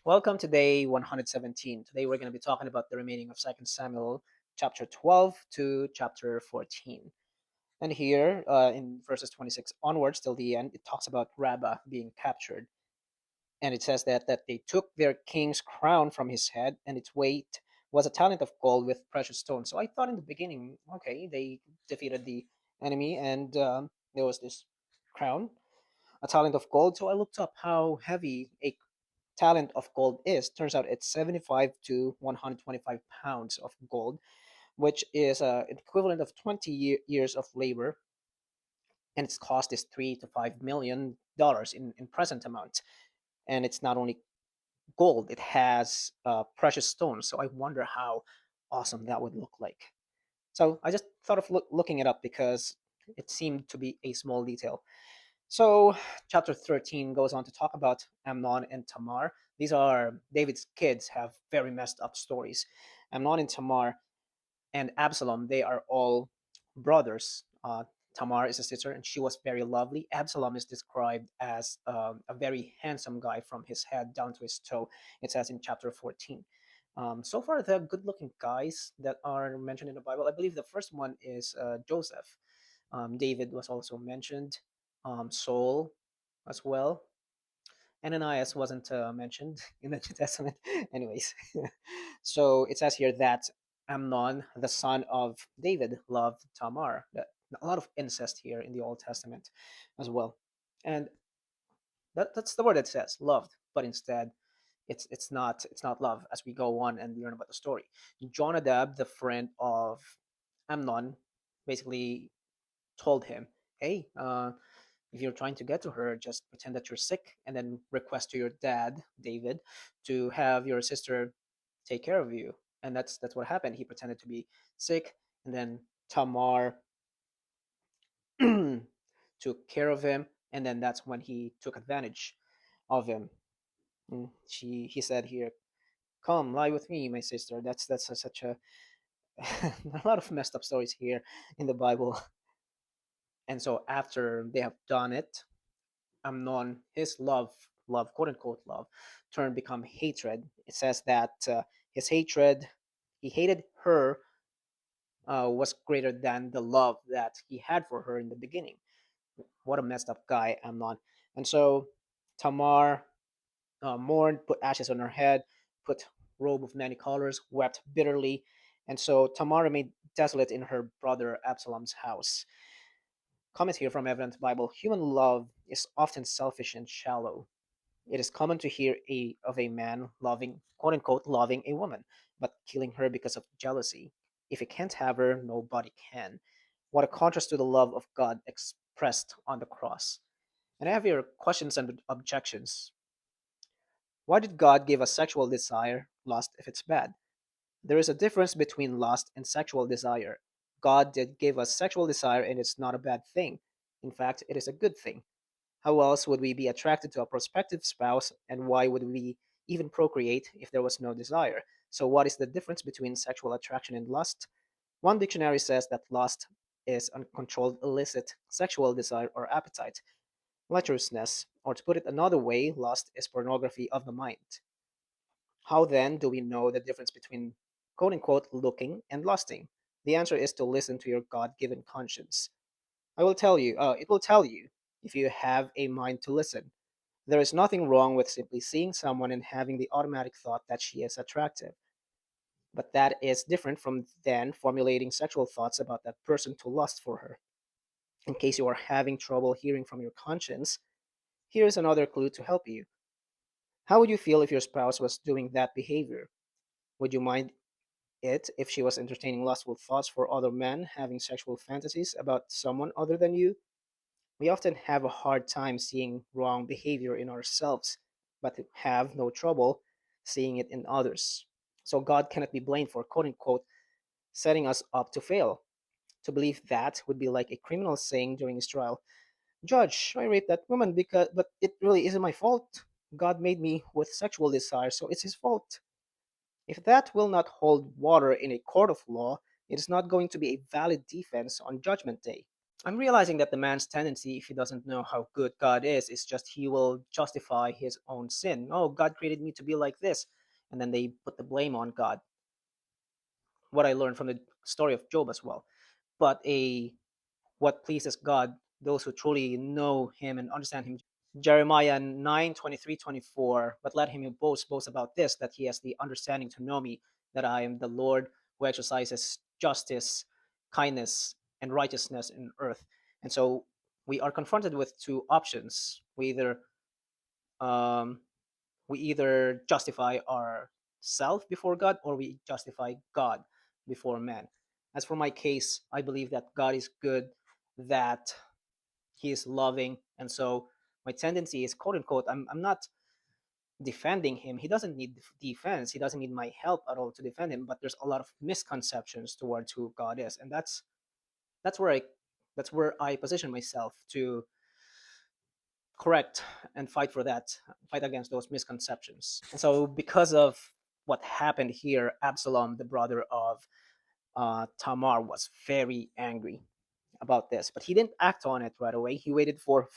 Welcome to day 117. Today we're going to be talking about the remaining of 2 Samuel chapter 12 to chapter 14. And here in verses 26 onwards till the end, it talks about Rabbah being captured. And it says that they took their king's crown from his head, and its weight was a talent of gold with precious stones. So I thought in the beginning, okay, they defeated the enemy, and there was this crown, a talent of gold. So I looked up how heavy a talent of gold is. Turns out it's 75 to 125 pounds of gold, which is equivalent of 20 years of labor, and its cost is $3 to $5 million in present amount. And it's not only gold; it has precious stones. So I wonder how awesome that would look like. So I just thought of looking it up because it seemed to be a small detail. So, chapter 13 goes on to talk about Amnon and Tamar. These are David's kids, have very messed up stories. Amnon and Tamar and Absalom, they are all brothers. Tamar is a sister, and she was very lovely. Absalom is described as a very handsome guy from his head down to his toe. It says in chapter 14. So far, the good looking guys that are mentioned in the Bible, I believe the first one is Joseph. David was also mentioned, Saul as well. Ananias wasn't mentioned in the New Testament. Anyways, so it says here that Amnon, the son of David, loved Tamar. A lot of incest here in the Old Testament as well. And that's the word it says, loved, but instead it's not love as we go on and learn about the story. Jonadab, the friend of Amnon, basically told him, "Hey, if you're trying to get to her, just pretend that you're sick and then request to your dad, David, to have your sister take care of you." And that's what happened. He pretended to be sick, and then Tamar took care of him, and then that's when he took advantage of him. He said here, "Come, lie with me, my sister." Such a a lot of messed up stories here in the Bible. And so after they have done it, Amnon, his love, quote unquote love, turned become hatred. It says that his hatred, he hated her, was greater than the love that he had for her in the beginning. What a messed up guy, Amnon. And so Tamar mourned, put ashes on her head, put robe of many colors, wept bitterly. And so Tamar remained desolate in her brother Absalom's house. Comment here from Evidence Bible. Human love is often selfish and shallow. It is common to hear of a man loving, quote unquote, loving a woman, but killing her because of jealousy. If he can't have her, nobody can. What a contrast to the love of God expressed on the cross. And I have here questions and objections. Why did God give us sexual desire, lust, if it's bad? There is a difference between lust and sexual desire. God did give us sexual desire, and it's not a bad thing. In fact, it is a good thing. How else would we be attracted to a prospective spouse, and why would we even procreate if there was no desire? So, what is the difference between sexual attraction and lust? One dictionary says that lust is uncontrolled illicit sexual desire or appetite, lecherousness, or to put it another way, lust is pornography of the mind. How then do we know the difference between quote unquote looking and lusting? The answer is to listen to your God given conscience. It will tell you if you have a mind to listen. There is nothing wrong with simply seeing someone and having the automatic thought that she is attractive. But that is different from then formulating sexual thoughts about that person to lust for her. In case you are having trouble hearing from your conscience, here is another clue to help you. How would you feel if your spouse was doing that behavior? Would you mind it if she was entertaining lustful thoughts for other men, having sexual fantasies about someone other than you? We often have a hard time seeing wrong behavior in ourselves, but have no trouble seeing it in others. So God cannot be blamed for quote unquote setting us up to fail. To believe that would be like a criminal saying during his trial, "Judge, I raped that woman because but it really isn't my fault. God made me with sexual desire, so it's his fault." If that will not hold water in a court of law, it is not going to be a valid defense on Judgment Day. I'm realizing that the man's tendency, if he doesn't know how good God is just he will justify his own sin. Oh, God created me to be like this. And then they put the blame on God. What I learned from the story of Job as well. But a what pleases God, those who truly know him and understand him. Jeremiah 9:23-24. But let him who boast about this, that he has the understanding to know me, that I am the Lord who exercises justice, kindness, and righteousness in earth. And so we are confronted with two options. Um, we either justify ourself before God, or we justify God before man. As for my case, I believe that God is good, that he is loving, and so my tendency is, quote unquote, I'm not defending him. He doesn't need defense. He doesn't need my help at all to defend him. But there's a lot of misconceptions towards who God is, and that's where I that's where I position myself to correct and fight for that, fight against those misconceptions. And so, because of what happened here, Absalom, the brother of Tamar, was very angry about this, but he didn't act on it right away. He waited for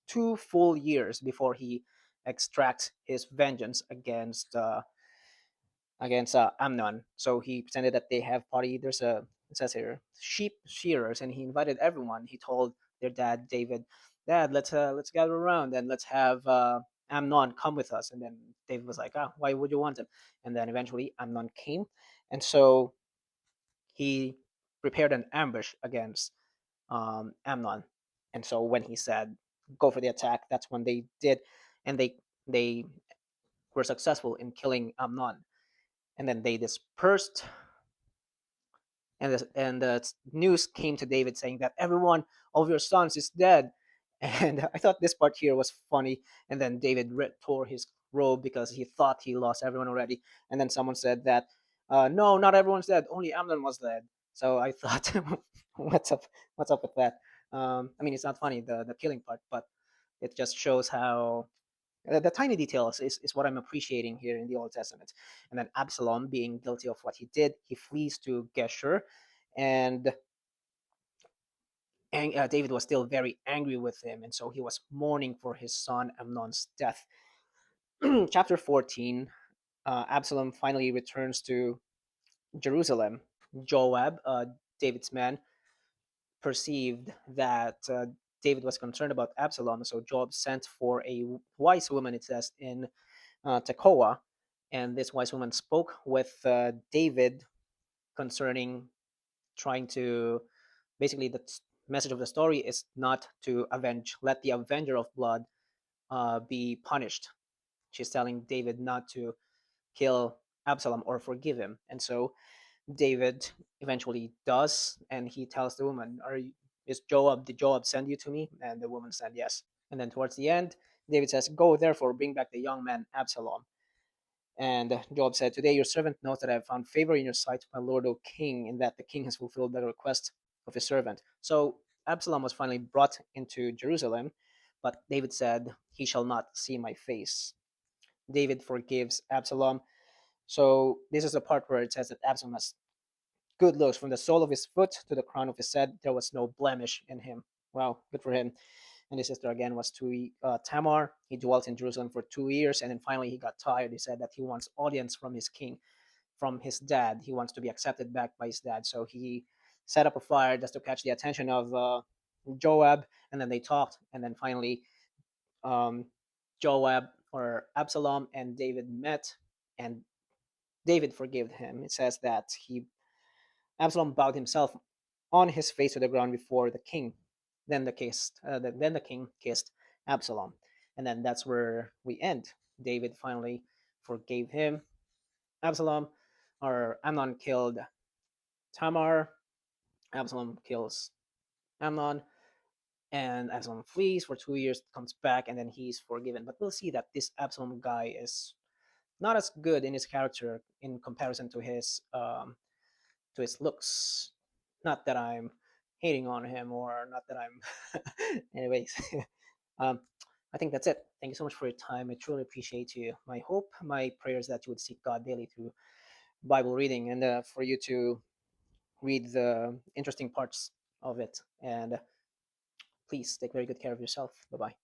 2 full years before he extracts his vengeance against Amnon. So he pretended that they have party. There's a it says here sheep shearers, and he invited everyone. He told their dad David, "Dad, let's gather around and let's have Amnon come with us." And then David was like, "Ah, why would you want him?" And then eventually Amnon came, and so he prepared an ambush against Amnon. And so when he said, "Go for the attack," that's when they did, and they were successful in killing Amnon. And then they dispersed, and the news came to David saying that everyone of your sons is dead. And I thought this part here was funny. And then David tore his robe because he thought he lost everyone already. And then someone said that, no, not everyone's dead. Only Amnon was dead. So I thought, what's up? What's up with that? I mean, it's not funny, the killing part, but it just shows how the tiny details is what I'm appreciating here in the Old Testament. And then Absalom, being guilty of what he did, he flees to Geshur, and David was still very angry with him, and so he was mourning for his son Amnon's death. Chapter 14, Absalom finally returns to Jerusalem. Joab, David's man, perceived that David was concerned about Absalom, so Joab sent for a wise woman, it says, in Tekoa, and this wise woman spoke with David concerning trying to basically the message of the story is not to avenge. Let the avenger of blood be punished. She's telling David not to kill Absalom or forgive him, and so David eventually does, and he tells the woman, "Are you, is Joab? Did Joab send you to me?" And the woman said yes. And then towards the end, David says, "Go therefore, bring back the young man Absalom." And Joab said, "Today your servant knows that I have found favor in your sight, my lord, O king, and that the king has fulfilled the request of his servant." So Absalom was finally brought into Jerusalem, but David said, "He shall not see my face." David forgives Absalom. So this is the part where it says that Absalom has good looks. From the sole of his foot to the crown of his head, there was no blemish in him. Wow, good for him. And his sister again was Tamar. He dwelt in Jerusalem for 2 years, and then finally he got tired. He said that he wants audience from his king, from his dad. He wants to be accepted back by his dad. So he set up a fire just to catch the attention of Joab, and then they talked, and then finally um, Joab or Absalom and David met, and David forgave him. It says that he Absalom bowed himself on his face to the ground before the king. Then the king kissed Absalom, and then that's where we end. David finally forgave him. Absalom, or Amnon, killed Tamar. Absalom kills Amnon, and Absalom flees for 2 years, comes back, and then he's forgiven. But we'll see that this Absalom guy is not as good in his character in comparison to his looks. Not that I'm hating on him, or not that I'm. Anyways, um, I think that's it. Thank you so much for your time. I truly appreciate you. My hope, my prayers that you would seek God daily through Bible reading, and for you to read the interesting parts of it. And please take very good care of yourself. Bye bye.